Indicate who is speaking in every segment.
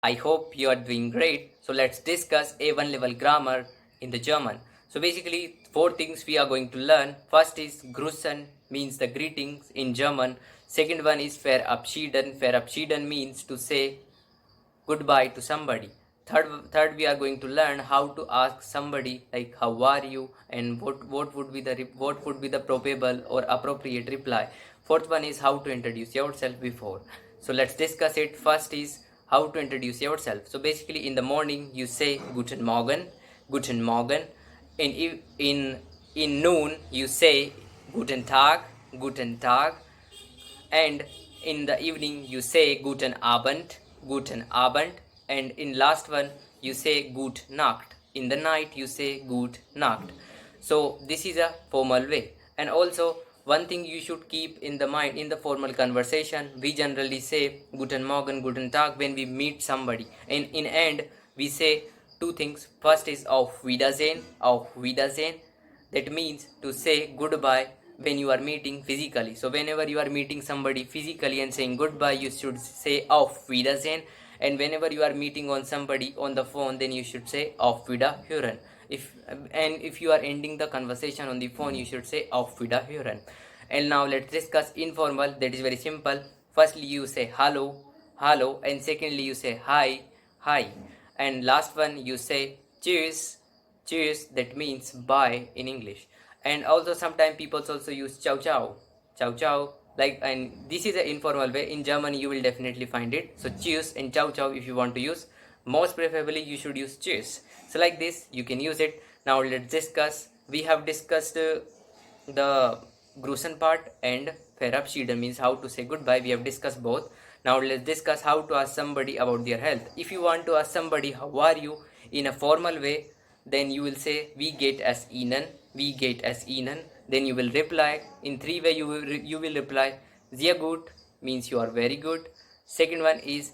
Speaker 1: I hope you are doing great. So let's discuss A1 level grammar in the German. So basically four things we are going to learn. First is Grüßen, means the greetings in German. Second one is Verabschieden. Verabschieden means to say goodbye to somebody. Third we are going to learn how to ask somebody like how are you and what would be the probable or appropriate reply. Fourth one is how to introduce yourself before. So let's discuss it. First is how to introduce yourself. So basically in the morning you say guten morgen, guten morgen. In noon you say guten tag, guten tag, and in the evening you say guten abend, guten abend, and in last one you say gut nacht. In the night you say gut nacht. So this is a formal way. And also one thing you should keep in the mind, in the formal conversation we generally say guten morgen, guten tag when we meet somebody, and in end we say two things. First is auf wiedersehen, auf wiedersehen, that means to say goodbye when you are meeting physically. So whenever you are meeting somebody physically and saying goodbye, you should say auf wiedersehen, and whenever you are meeting on somebody on the phone, then you should say auf wiederhören. If you are ending the conversation on the phone, you should say auf wiederhören. And now let's discuss informal. That is very simple. Firstly you say hello, hello, and secondly you say hi, hi, and last one you say cheers, cheers, that means bye in English. And also sometimes people also use ciao ciao, ciao ciao, like, and this is an informal way. In German you will definitely find it. So cheers and ciao ciao if you want to use. Most preferably you should use cheers. So like this you can use it. Now let's discuss. We have discussed the Grusen part and Verabschieden means how to say goodbye. We have discussed both. Now let's discuss how to ask somebody about their health. If you want to ask somebody how are you in a formal way, then you will say we get as Ihnen, we get as Ihnen. Then you will reply in three way. You will reply sehr gut means you are very good. Second one is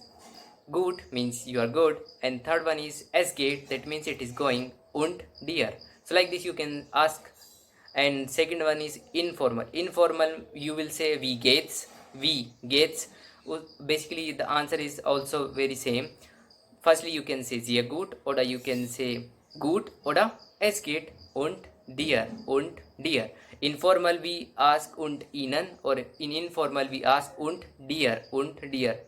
Speaker 1: good means you are good, and third one is es geht, that means it is going, und dir. So like this you can ask. And second one is informal. Informal you will say we gets, we gets. Basically the answer is also very same. Firstly you can say sehr gut, or you can say gut, or es geht, und dir, und dir. Informal we ask und ihnen, or in informal we ask und dir, und dir.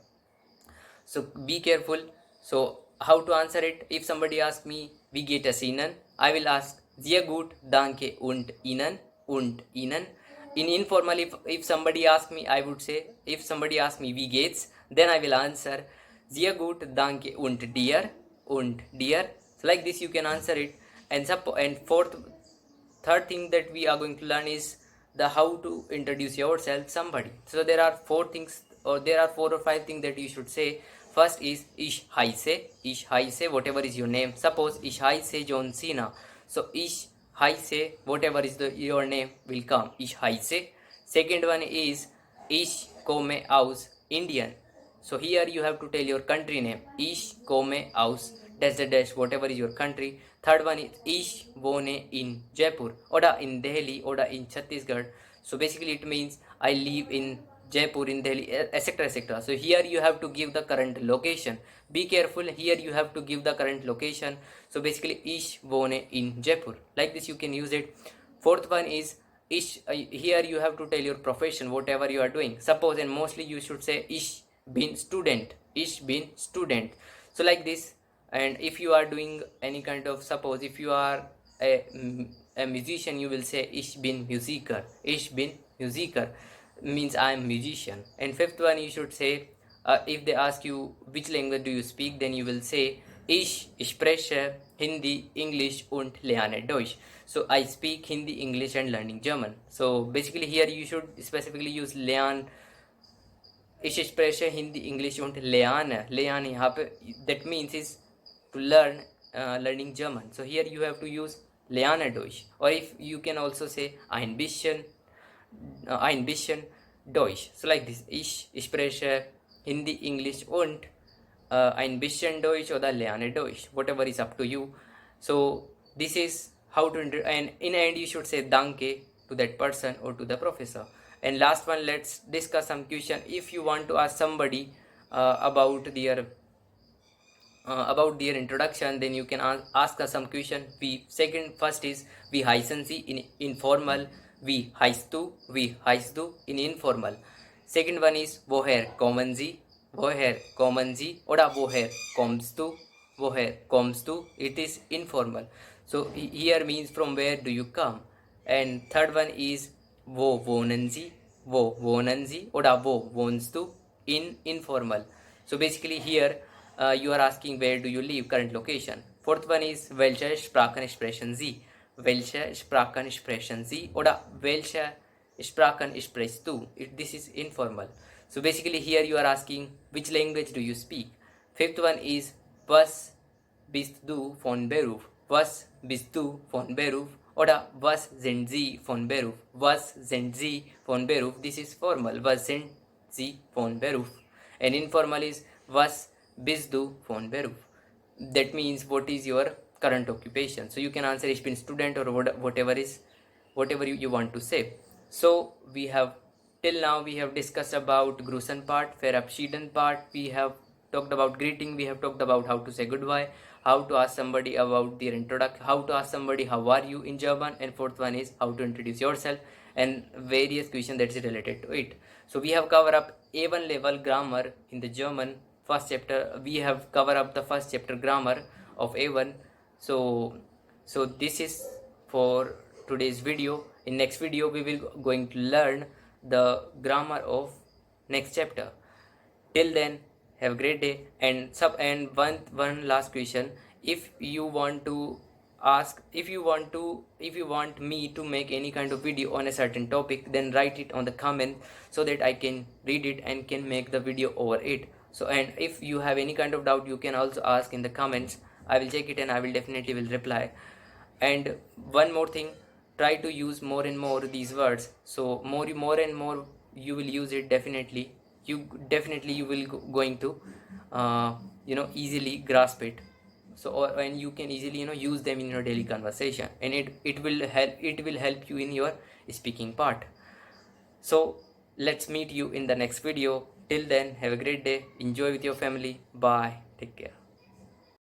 Speaker 1: So be careful. So how to answer it? If somebody asks me wie geht es Ihnen, I will ask sehr gut, danke, und Ihnen, und Ihnen. In informal, if somebody asks me, I would say, if somebody asks me wie geht's, then I will answer sehr gut, danke, und dir, und dir. So like this you can answer it. And third thing that we are going to learn is the how to introduce yourself somebody. So there are four things, or there are 4 or 5 things that you should say. First is ich heiße, whatever is your name. Suppose ich heiße John Cena. So ich heiße, whatever is your name will come. Ich heiße. Second one is ich komme aus Indian. So here you have to tell your country name. Ich komme aus dash dash, whatever is your country. Third one is ich wohne in Jaipur, or in Delhi, or in Chhattisgarh. So basically it means I live in Jaipur, in Delhi, etc, etc. So here you have to give the current location. Be careful, here you have to give the current location. So basically ich wohne in Jaipur. Like this you can use it. Fourth one is here you have to tell your profession, whatever you are doing. Suppose, and mostly you should say ich bin student, ich bin student. So like this. And if you are doing any kind of, suppose if you are a musician, you will say ich bin Musiker, ich bin Musiker means I am musician. And fifth one you should say, if they ask you which language do you speak, then you will say ich spreche Hindi, English und lerne Deutsch. So I speak Hindi, English and learning German. So basically here you should specifically use lernen. Ich spreche Hindi, English und lerne. Lerne यहाँ पे that means is to learn, learning German. So here you have to use lerne Deutsch, or if you can also say ein bisschen Deutsch. So like this, ich spreche Hindi, English und ein bisschen Deutsch oder lerne Deutsch, whatever is up to you. So this is how to and in the end you should say danke to that person or to the professor. And last one, let's discuss some question. If you want to ask somebody about their about their introduction, then you can ask us some question. First is wie heißen Sie in informal, wie heißt du in informal. Second one is woher kommen Sie, oder woher kommst du, it is informal. So here means from where do you come. And third one is wohnen Sie oder wo wohnst du in informal. So basically here you are asking where do you live, current location. Fourth one is welche Sprachen sprechen Sie, oder welche Sprachen sprichst du. This is informal. So basically here you are asking which language do you speak. Fifth one is was bist du von Beruf, oder was sind Sie von Beruf, this is formal, was sind Sie von Beruf. And informal is was bist du von Beruf, that means what is your current occupation. So you can answer ich bin student or whatever you want to say. So we have till now we have discussed about Grußen part, Verabschieden part, we have talked about greeting, we have talked about how to say goodbye, how to ask somebody about their introduction, how to ask somebody how are you in German, and fourth one is how to introduce yourself, and various questions that is related to it. So we have covered up A1 level grammar in the German first chapter. We have covered up the first chapter grammar of A1. So this is for today's video. In next video we will going to learn the grammar of next chapter. Till then, have a great day. And one last question. If you want me to make any kind of video on a certain topic, then write it on the comment so that I can read it and can make the video over it. So, and if you have any kind of doubt, you can also ask in the comments. I will check it and I will definitely will reply. And one more thing, try to use more and more these words. So more and more you will use it, definitely you will going to easily grasp it. So and you can easily use them in your daily conversation, and it will help you in your speaking part. So let's meet you in the next video. Till then, have a great day, enjoy with your family, bye, take care.